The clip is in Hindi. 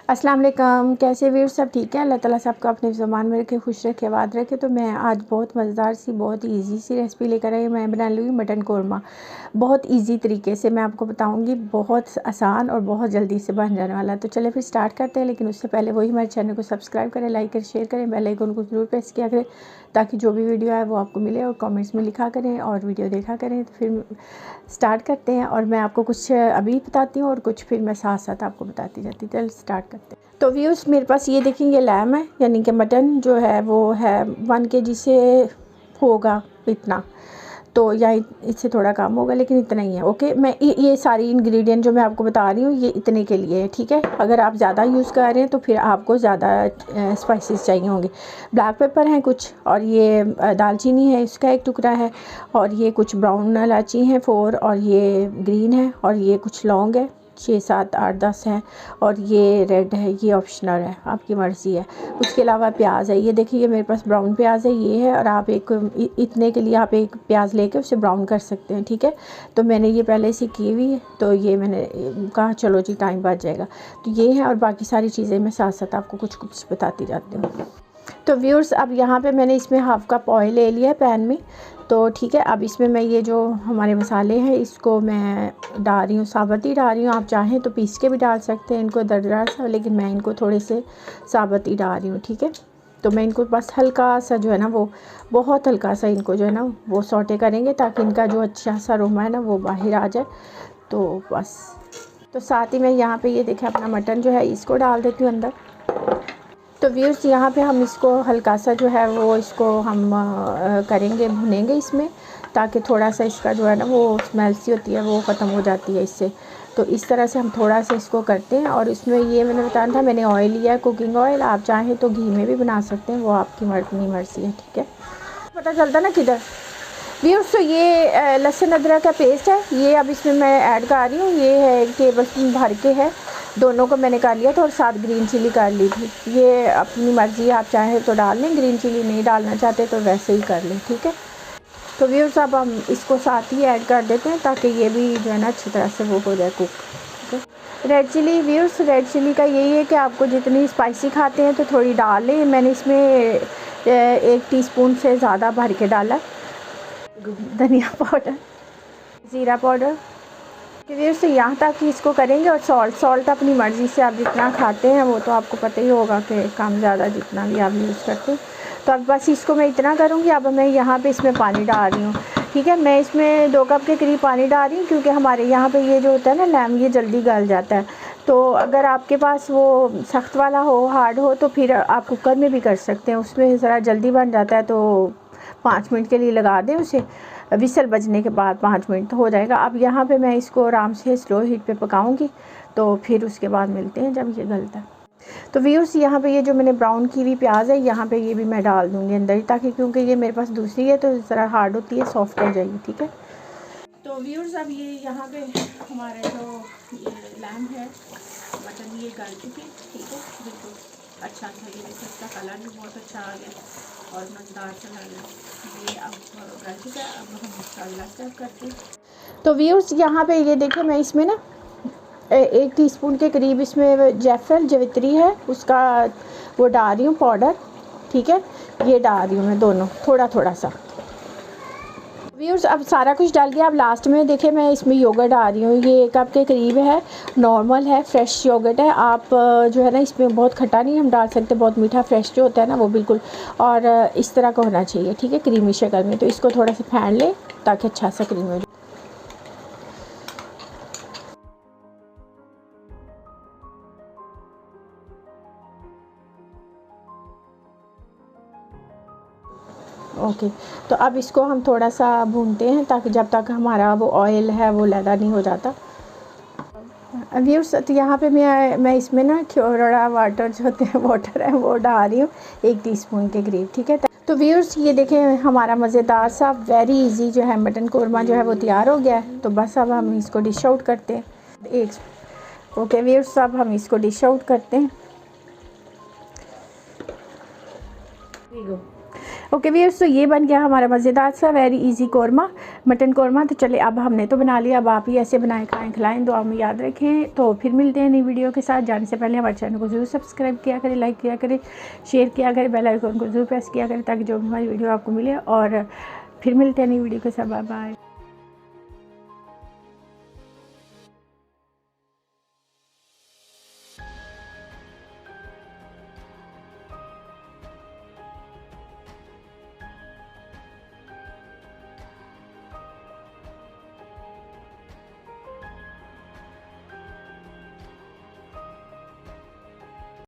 अस्सलाम वालेकुम। कैसे व्यूअर्स, सब ठीक है? अल्लाह ताला सबको अपने ज़ुबान में रखे, खुश रखे, आबाद रखे। तो मैं आज बहुत मज़ेदार सी, बहुत ही ईजी सी रेसिपी लेकर आई। मैं बना लूँगी मटन कोरमा। बहुत ईजी तरीके से मैं आपको बताऊँगी, बहुत आसान और बहुत जल्दी से बन जाने वाला। तो चले फिर स्टार्ट करते हैं। लेकिन उससे पहले वही हमारे चैनल को सब्सक्राइब करें, लाइक करें, शेयर करें, बेल आइकन को ज़रूर प्रेस किया करें ताकि जो भी वीडियो है वो आपको मिले, और कमेंट्स में लिखा करें और वीडियो देखा करें। तो फिर स्टार्ट करते हैं, और मैं आपको कुछ अभी बताती हूँ और कुछ फिर मैं साथ साथ आपको बताती जाती। चल स्टार्ट करते हैं। तो व्यूअर्स, मेरे पास ये देखेंगे लैम है, यानी कि मटन जो है वो है 1 kg से होगा इतना, तो या इससे थोड़ा कम होगा, लेकिन इतना ही है। ओके, मैं ये सारी इंग्रेडिएंट जो मैं आपको बता रही हूँ ये इतने के लिए है, ठीक है। अगर आप ज़्यादा यूज़ कर रहे हैं तो फिर आपको ज़्यादा स्पाइसेस चाहिए होंगे। ब्लैक पेपर हैं कुछ, और ये दालचीनी है, इसका एक टुकड़ा है, और ये कुछ ब्राउन इलायची हैं 4, और ये ग्रीन है, और ये कुछ लौंग है 6, 7, 8, 10 हैं, और ये रेड है, ये ऑप्शनल है, आपकी मर्ज़ी है। उसके अलावा प्याज है, ये देखिए, ये मेरे पास ब्राउन प्याज है, ये है। और आप इतने के लिए आप एक प्याज लेके उसे ब्राउन कर सकते हैं, ठीक है। तो मैंने ये पहले से की हुई है, तो ये मैंने कहा चलो जी टाइम बच जाएगा। तो ये है, और बाकी सारी चीज़ें मैं साथ साथ आपको कुछ कुछ बताती जाती हूँ। तो व्यूअर्स, अब यहाँ पे मैंने इसमें हाफ़ कप ऑयल ले लिया है पैन में, तो ठीक है। अब इसमें मैं ये जो हमारे मसाले हैं इसको मैं डाल रही हूँ, साबुत ही डाल रही हूँ। आप चाहें तो पीस के भी डाल सकते हैं इनको दरदरा सा, लेकिन मैं इनको थोड़े से साबुत ही डाल रही हूँ, ठीक है। तो मैं इनको बस हल्का सा जो है ना, वो बहुत हल्का सा इनको जो है ना वो सौटे करेंगे, ताकि इनका जो अच्छा सा अरोमा है ना वो बाहर आ जाए। तो बस, तो साथ ही मैं यहाँ पे ये देखें अपना मटन जो है इसको डाल देती हूँ अंदर। तो व्यूअर्स, यहाँ पे हम इसको हल्का सा जो है वो इसको हम करेंगे, भुनेंगे इसमें, ताकि थोड़ा सा इसका जो है ना वो स्मेल सी होती है वो ख़त्म हो जाती है इससे। तो इस तरह से हम थोड़ा सा इसको करते हैं। और इसमें ये मैंने बताया था, मैंने ऑयल लिया है, कुकिंग ऑयल। आप चाहें तो घी में भी बना सकते हैं, वो आपकी मर्ज़ी है, ठीक है। पता चलता ना किधर व्यूअर्स। तो ये लहसुन अदरक का पेस्ट है, ये अब इसमें मैं ऐड कर रही हूँ। ये है 1 टेबल स्पून भर के है, दोनों को मैंने कर लिया था, और साथ ग्रीन चिली कर ली थी। ये अपनी मर्ज़ी, आप चाहें तो डाल लें, ग्रीन चिली नहीं डालना चाहते तो वैसे ही कर लें, ठीक है। तो व्यूअर्स, अब हम इसको साथ ही ऐड कर देते हैं ताकि ये भी जो है ना अच्छी तरह से वो हो जाए कुक, ठीक है। Red chilli viewers, red chilli का यही है कि आपको जितनी स्पाइसी खाते हैं तो थोड़ी डाल लें। मैंने इसमें 1 टीस्पून से ज़्यादा भर के डाला। धनिया पाउडर, ज़ीरा पाउडर, फिर से यहाँ तक कि इसको करेंगे। और सॉल्ट अपनी मर्ज़ी से आप जितना खाते हैं वो तो आपको पता ही होगा कि कम ज़्यादा जितना भी आप यूज़ करते हैं। तो अब बस इसको मैं इतना करूँगी। अब मैं यहाँ पे इसमें पानी डाल रही हूँ, ठीक है। मैं इसमें 2 कप के करीब पानी डाल रही हूँ, क्योंकि हमारे यहाँ पे ये जो होता है ना लैम, ये जल्दी गल जाता है। तो अगर आपके पास वो सख्त वाला हो, हार्ड हो, तो फिर आप कुकर में भी कर सकते हैं, उसमें ज़रा जल्दी बन जाता है। तो 5 मिनट के लिए लगा दें उसे, विसल बजने के बाद 5 मिनट तो हो जाएगा। अब यहाँ पे मैं इसको आराम से स्लो हीट पे पकाऊंगी, तो फिर उसके बाद मिलते हैं जब ये गलता है। तो व्यूअर्स, यहाँ पे ये जो मैंने ब्राउन की हुई प्याज है, यहाँ पे ये भी मैं डाल दूँगी अंदर ही, ताकि क्योंकि ये मेरे पास दूसरी है तो ज़रा हार्ड होती है, सॉफ्ट हो जाएगी, ठीक है। तो व्यूअर्स, अब ये यहाँ पे हमारे जो ये लैम है मटन, ये गल चुकी, ठीक है, बिल्कुल अच्छा था। ये देखो, इसका कलर भी बहुत अच्छा आ गया और मज़ेदार सा लग रहा है। ये अब गल चुका है, अब हम इसका अगला स्टेप करते हैं। तो व्यूअर्स, यहाँ पे ये देखिए, मैं इसमें ना 1 टीस्पून के करीब इसमें जायफल जवित्री है, उसका वो डाल रही हूँ पाउडर, ठीक है। ये डाल रही हूँ मैं दोनों थोड़ा थोड़ा सा। व्यूअर्स, अब सारा कुछ डाल दिया। अब लास्ट में देखिए मैं इसमें योगर्ट डाल रही हूँ, ये 1 कप के करीब है, नॉर्मल है, फ्रेश योगर्ट है। आप जो है ना इसमें बहुत खट्टा नहीं हम डाल सकते, बहुत मीठा फ्रेश जो होता है ना वो बिल्कुल, और इस तरह का होना चाहिए, ठीक है, क्रीमी शक्ल में। तो इसको थोड़ा सा फेंट लें ताकि अच्छा सा क्रीमी हो जाए। ओके, तो अब इसको हम थोड़ा सा भूनते हैं, ताकि जब तक हमारा वो ऑयल है वो लैदा नहीं हो जाता। व्यूअर्स, तो यहाँ पे मैं इसमें ना थोड़ा वाटर जो होते हैं वाटर है वो डाल रही हूँ, 1 टीस्पून के करीब, ठीक है। तो व्यूअर्स, ये देखें हमारा मज़ेदार सा वेरी इजी जो है मटन कोरमा जो है वो तैयार हो गया है। तो बस अब हम इसको डिश आउट करते हैं। ओके व्यूअर्स, अब हम इसको डिश आउट करते हैं। ओके व्यूअर्स, तो ये बन गया हमारा मज़ेदार सा very easy korma, mutton korma. तो चले अब हमने तो बना लिया, अब आप ही ऐसे बनाएं, खाएं, खिलाएं, दुआ में याद रखें। तो फिर मिलते हैं नई वीडियो के साथ। जाने से पहले हमारे चैनल को ज़रूर सब्सक्राइब किया करें, लाइक किया करें, शेयर किया करें, बेल आइकन को ज़रूर प्रेस किया करें ताकि जो भी हमारी वीडियो आपको मिले। और फिर मिलते हैं नई वीडियो के साथ। Bye bye.